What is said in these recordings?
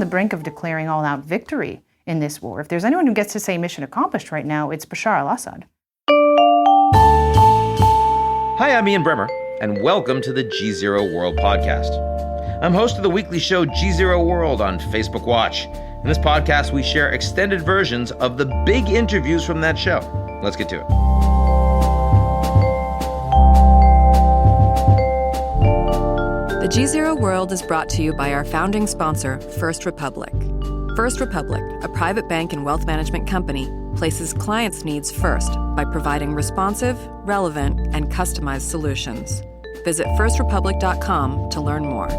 brink of declaring all-out victory in this war. If there's anyone who gets to say mission accomplished right now, it's Bashar al-Assad. Hi, I'm Ian Bremmer, and welcome to the GZERO World Podcast. I'm host of the weekly show GZERO World on Facebook Watch. In this podcast, we share extended versions of the big interviews from that show. Let's get to it. The GZERO World is brought to you by our founding sponsor, First Republic. First Republic, a private bank and wealth management company, places clients' needs first by providing responsive, relevant, and customized solutions. Visit firstrepublic.com to learn more.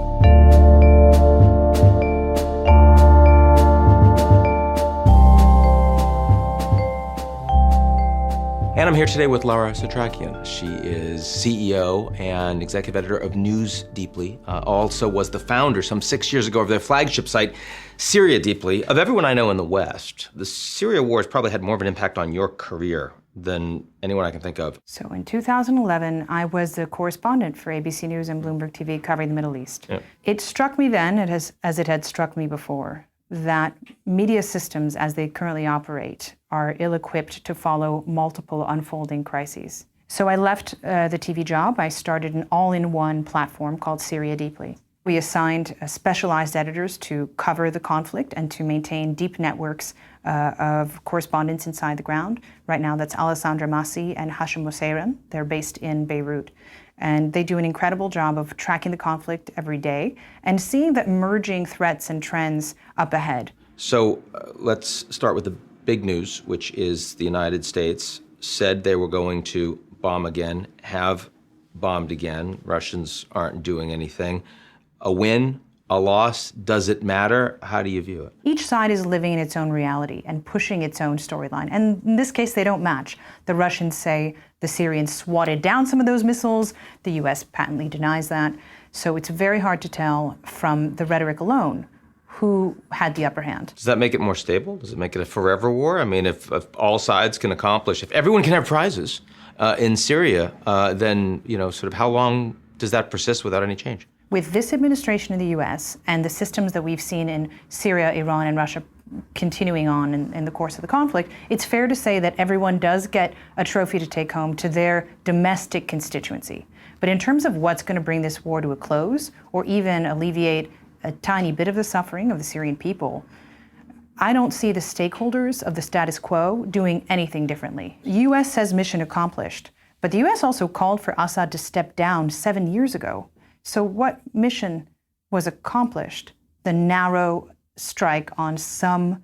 And I'm here today with Lara Setrakian. She is CEO and executive editor of News Deeply. Also was the founder some 6 years ago of their flagship site, Syria Deeply. Of everyone I know in the West, the Syria war has probably had more of an impact on your career than anyone I can think of. So in 2011, I was the correspondent for ABC News and Bloomberg TV covering the Middle East. Yeah. It struck me then, as it had struck me before, that media systems as they currently operate are ill-equipped to follow multiple unfolding crises. So I left the TV job. I started an all-in-one platform called Syria Deeply. We assigned specialized editors to cover the conflict and to maintain deep networks of correspondents inside the ground. Right now, that's Alessandra Massi and Hashim Mouseiran. They're based in Beirut. And they do an incredible job of tracking the conflict every day and seeing the emerging threats and trends up ahead. So let's start with the big news, which is the United States said they were going to bomb again, have bombed again. Russians aren't doing anything. A win, a loss, does it matter? How do you view it? Each side is living in its own reality and pushing its own storyline. And in this case, they don't match. The Russians say the Syrians swatted down some of those missiles. The U.S. patently denies that. So it's very hard to tell from the rhetoric alone who had the upper hand. Does that make it more stable? Does it make it a forever war? I mean, if all sides can accomplish, if everyone can have prizes in Syria, then, sort of how long does that persist without any change? With this administration in the U.S. and the systems that we've seen in Syria, Iran, and Russia continuing on in the course of the conflict, it's fair to say that everyone does get a trophy to take home to their domestic constituency. But in terms of what's going to bring this war to a close, or even alleviate a tiny bit of the suffering of the Syrian people, I don't see the stakeholders of the status quo doing anything differently. The U.S. says mission accomplished, but the U.S. also called for Assad to step down 7 years ago. So what mission was accomplished? The narrow strike on some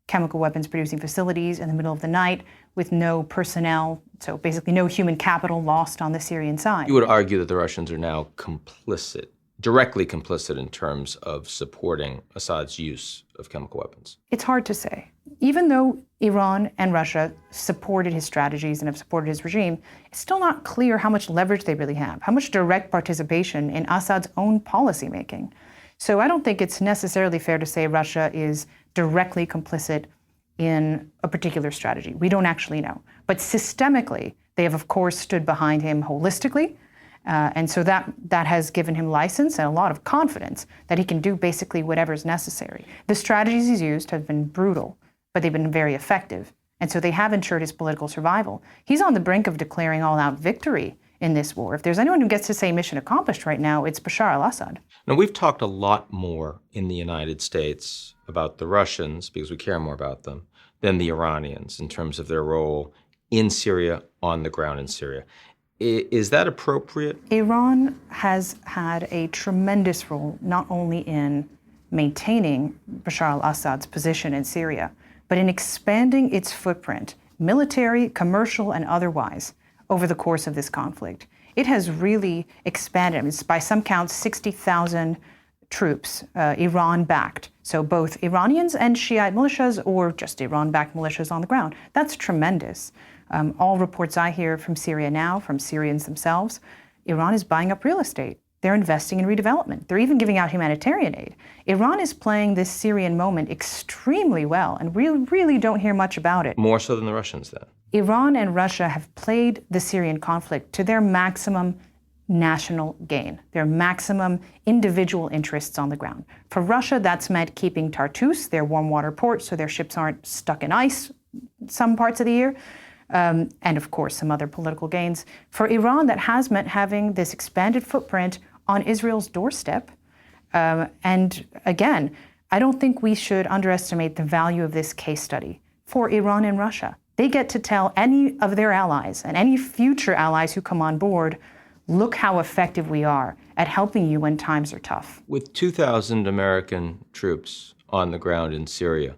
chemical weapons producing facilities in the middle of the night with no personnel, so basically no human capital lost on the Syrian side. You would argue that the Russians are now complicit, directly complicit in terms of supporting Assad's use of chemical weapons. It's hard to say. Even though Iran and Russia supported his strategies and have supported his regime, it's still not clear how much leverage they really have, how much direct participation in Assad's own policymaking. So I don't think it's necessarily fair to say Russia is directly complicit in a particular strategy. We don't actually know. But systemically, they have, of course, stood behind him holistically. And so that has given him license and a lot of confidence that he can do basically whatever's necessary. The strategies he's used have been brutal, but they've been very effective. And so they have ensured his political survival. He's on the brink of declaring all-out victory in this war. If there's anyone who gets to say mission accomplished right now, it's Bashar al-Assad. Now, we've talked a lot more in the United States about the Russians, because we care more about them, than the Iranians in terms of their role in Syria, on the ground in Syria. Is that appropriate? Iran has had a tremendous role, not only in maintaining Bashar al-Assad's position in Syria, but in expanding its footprint, military, commercial, and otherwise, over the course of this conflict. It has really expanded. I mean, it's by some counts, 60,000 troops, Iran-backed. So both Iranians and Shiite militias, or just Iran-backed militias on the ground. That's tremendous. All reports I hear from Syria now, from Syrians themselves, Iran is buying up real estate. They're investing in redevelopment. They're even giving out humanitarian aid. Iran is playing this Syrian moment extremely well, and we really don't hear much about it. More so than the Russians, then? Iran and Russia have played the Syrian conflict to their maximum national gain, their maximum individual interests on the ground. For Russia, that's meant keeping Tartus, their warm water port, so their ships aren't stuck in ice some parts of the year, and of course some other political gains. For Iran, that has meant having this expanded footprint on Israel's doorstep. And again, I don't think we should underestimate the value of this case study for Iran and Russia. They get to tell any of their allies and any future allies who come on board, look how effective we are at helping you when times are tough. With 2,000 American troops on the ground in Syria,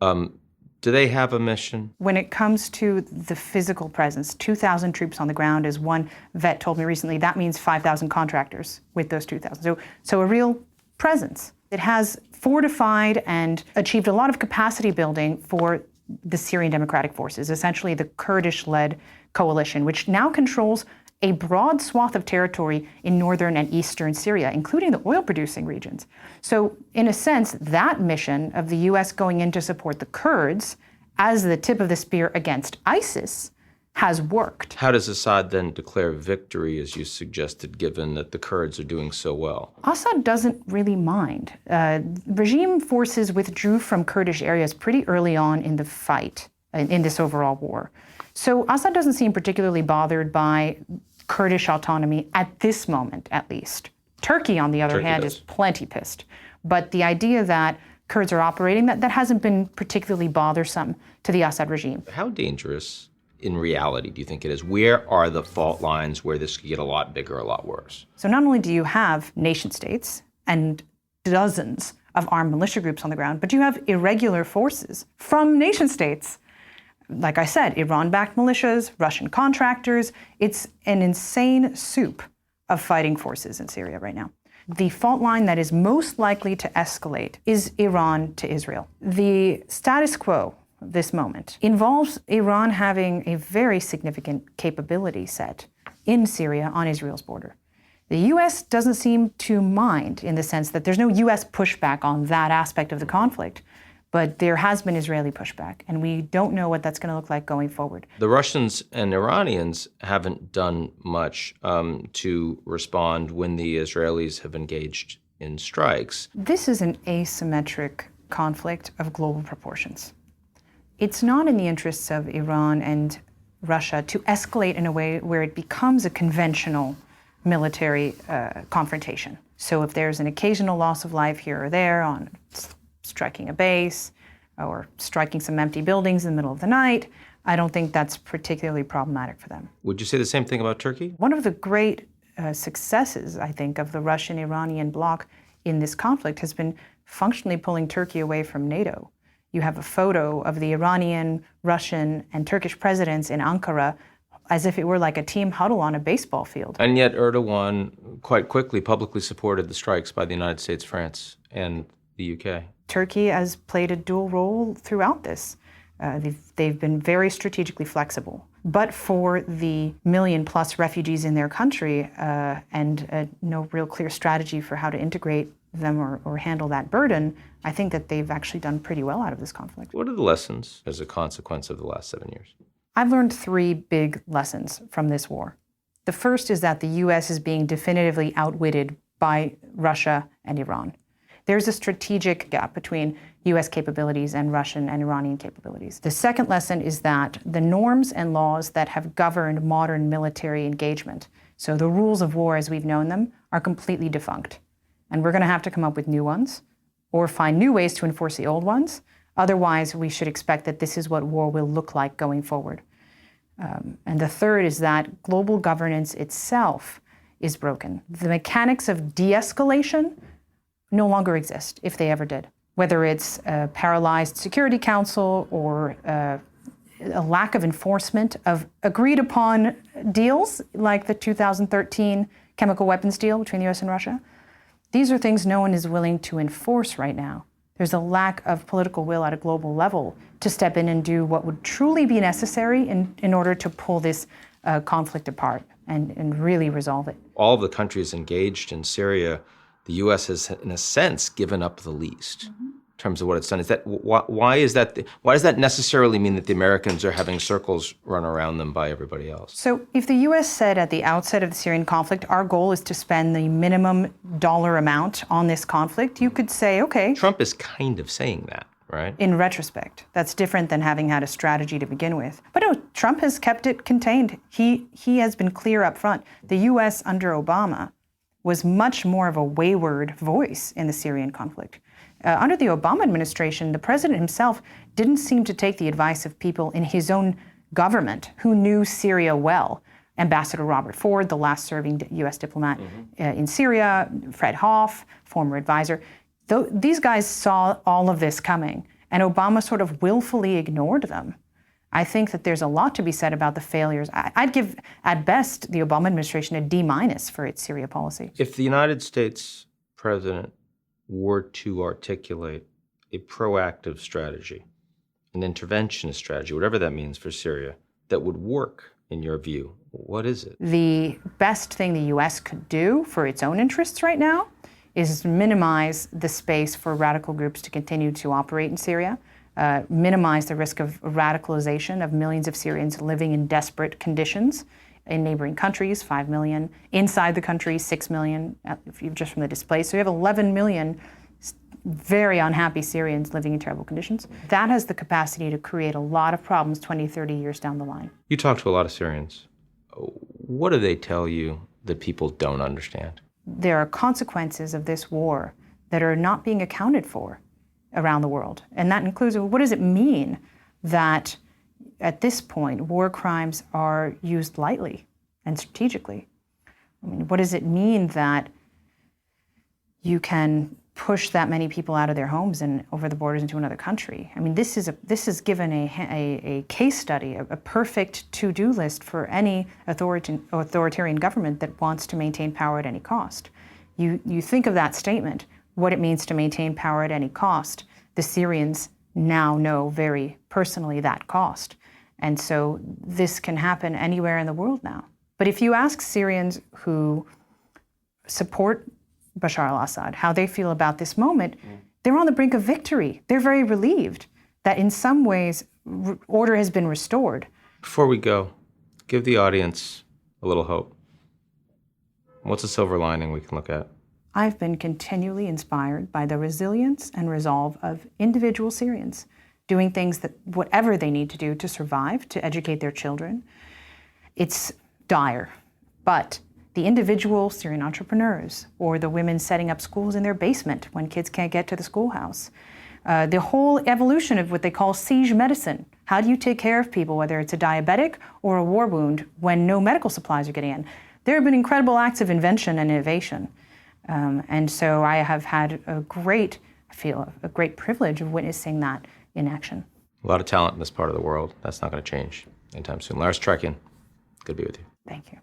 do they have a mission? When it comes to the physical presence, 2,000 troops on the ground, as one vet told me recently, that means 5,000 contractors with those 2,000. So a real presence. It has fortified and achieved a lot of capacity building for the Syrian Democratic Forces, essentially the Kurdish-led coalition, which now controls a broad swath of territory in northern and eastern Syria, including the oil-producing regions. So, in a sense, that mission of the U.S. going in to support the Kurds as the tip of the spear against ISIS has worked. How does Assad then declare victory, as you suggested, given that the Kurds are doing so well? Assad doesn't really mind. Regime forces withdrew from Kurdish areas pretty early on in the fight, in this overall war. So Assad doesn't seem particularly bothered by Kurdish autonomy at this moment, at least. Turkey, on the other hand, is plenty pissed. But the idea that Kurds are operating, that hasn't been particularly bothersome to the Assad regime. How dangerous, in reality, do you think it is? Where are the fault lines where this could get a lot bigger, a lot worse? So not only do you have nation states and dozens of armed militia groups on the ground, but you have irregular forces from nation states. Like I said, Iran-backed militias, Russian contractors. It's an insane soup of fighting forces in Syria right now. The fault line that is most likely to escalate is Iran to Israel. The status quo of this moment involves Iran having a very significant capability set in Syria on Israel's border. The U.S. doesn't seem to mind in the sense that there's no U.S. pushback on that aspect of the conflict. But there has been Israeli pushback, and we don't know what that's going to look like going forward. The Russians and Iranians haven't done much to respond when the Israelis have engaged in strikes. This is an asymmetric conflict of global proportions. It's not in the interests of Iran and Russia to escalate in a way where it becomes a conventional military confrontation. So if there's an occasional loss of life here or there on striking a base or striking some empty buildings in the middle of the night, I don't think that's particularly problematic for them. Would you say the same thing about Turkey? One of the great successes, I think, of the Russian-Iranian bloc in this conflict has been functionally pulling Turkey away from NATO. You have a photo of the Iranian, Russian, and Turkish presidents in Ankara as if it were like a team huddle on a baseball field. And yet Erdogan quite quickly publicly supported the strikes by the United States, France, and the UK. Turkey has played a dual role throughout this. They've been very strategically flexible. But for the million-plus refugees in their country and no real clear strategy for how to integrate them or handle that burden, I think that they've actually done pretty well out of this conflict. What are the lessons as a consequence of the last 7 years? I've learned 3 big lessons from this war. The first is that the U.S. is being definitively outwitted by Russia and Iran. There's a strategic gap between U.S. capabilities and Russian and Iranian capabilities. The second lesson is that the norms and laws that have governed modern military engagement, so the rules of war as we've known them, are completely defunct. And we're going to have to come up with new ones or find new ways to enforce the old ones. Otherwise, we should expect that this is what war will look like going forward. And the third is that global governance itself is broken. The mechanics of de-escalation no longer exist, if they ever did. Whether it's a paralyzed Security Council or a lack of enforcement of agreed upon deals like the 2013 chemical weapons deal between the US and Russia, these are things no one is willing to enforce right now. There's a lack of political will at a global level to step in and do what would truly be necessary in order to pull this conflict apart and really resolve it. All of the countries engaged in Syria, the U.S. has, in a sense, given up the least. terms of what it's done. Is that why is that? Why does that necessarily mean that the Americans are having circles run around them by everybody else? So if the U.S. said at the outset of the Syrian conflict, our goal is to spend the minimum dollar amount on this conflict, you could say, okay. Trump is kind of saying that, right? In retrospect, that's different than having had a strategy to begin with. But no, Trump has kept it contained. He has been clear up front. The U.S. under Obama was much more of a wayward voice in the Syrian conflict. Under the Obama administration, the president himself didn't seem to take the advice of people in his own government who knew Syria well. Ambassador Robert Ford, the last serving U.S. diplomat in Syria, Fred Hoff, former advisor. These guys saw all of this coming, and Obama sort of willfully ignored them. I think that there's a lot to be said about the failures. I'd give, at best, the Obama administration a D- for its Syria policy. If the United States president were to articulate a proactive strategy, an interventionist strategy, whatever that means for Syria, that would work, in your view, what is it? The best thing the U.S. could do for its own interests right now is minimize the space for radical groups to continue to operate in Syria, minimize the risk of radicalization of millions of Syrians living in desperate conditions in neighboring countries, 5 million, inside the country, 6 million, just from the displaced. So you have 11 million very unhappy Syrians living in terrible conditions. That has the capacity to create a lot of problems 20, 30 years down the line. You talk to a lot of Syrians. What do they tell you that people don't understand? There are consequences of this war that are not being accounted for around the world. And that includes, what does it mean that at this point, war crimes are used lightly and strategically? I mean, what does it mean that you can push that many people out of their homes and over the borders into another country? I mean, this is given a case study, a perfect to-do list for any authoritarian government that wants to maintain power at any cost. You think of that statement, what it means to maintain power at any cost. The Syrians now know very personally that cost. And so this can happen anywhere in the world now. But if you ask Syrians who support Bashar al-Assad how they feel about this moment, they're on the brink of victory. They're very relieved that in some ways order has been restored. Before we go, give the audience a little hope. What's a silver lining we can look at? I've been continually inspired by the resilience and resolve of individual Syrians doing things that whatever they need to do to survive, to educate their children. It's dire, but the individual Syrian entrepreneurs or the women setting up schools in their basement when kids can't get to the schoolhouse, the whole evolution of what they call siege medicine. How do you take care of people, whether it's a diabetic or a war wound, when no medical supplies are getting in? There have been incredible acts of invention and innovation. And so I have had a great privilege of witnessing that in action. A lot of talent in this part of the world. That's not going to change anytime soon. Lara Setrakian, good to be with you. Thank you.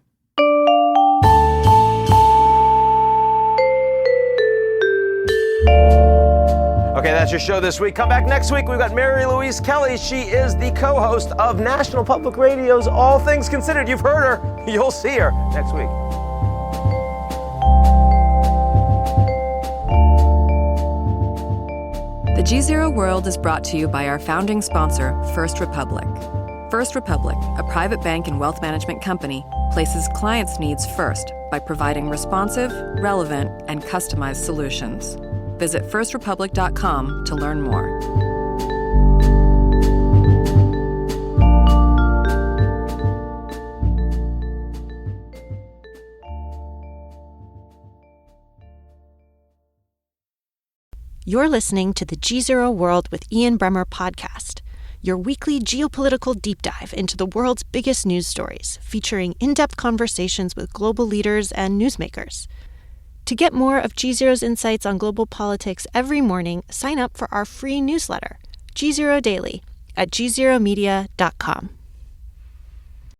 Okay, that's your show this week. Come back next week. We've got Mary Louise Kelly. She is the co-host of National Public Radio's All Things Considered. You've heard her. You'll see her next week. The GZERO World is brought to you by our founding sponsor, First Republic. First Republic, a private bank and wealth management company, places clients' needs first by providing responsive, relevant, and customized solutions. Visit firstrepublic.com to learn more. You're listening to the GZERO World with Ian Bremmer podcast, your weekly geopolitical deep dive into the world's biggest news stories, featuring in-depth conversations with global leaders and newsmakers. To get more of GZERO's insights on global politics every morning, sign up for our free newsletter, GZERO Daily, at gzeromedia.com.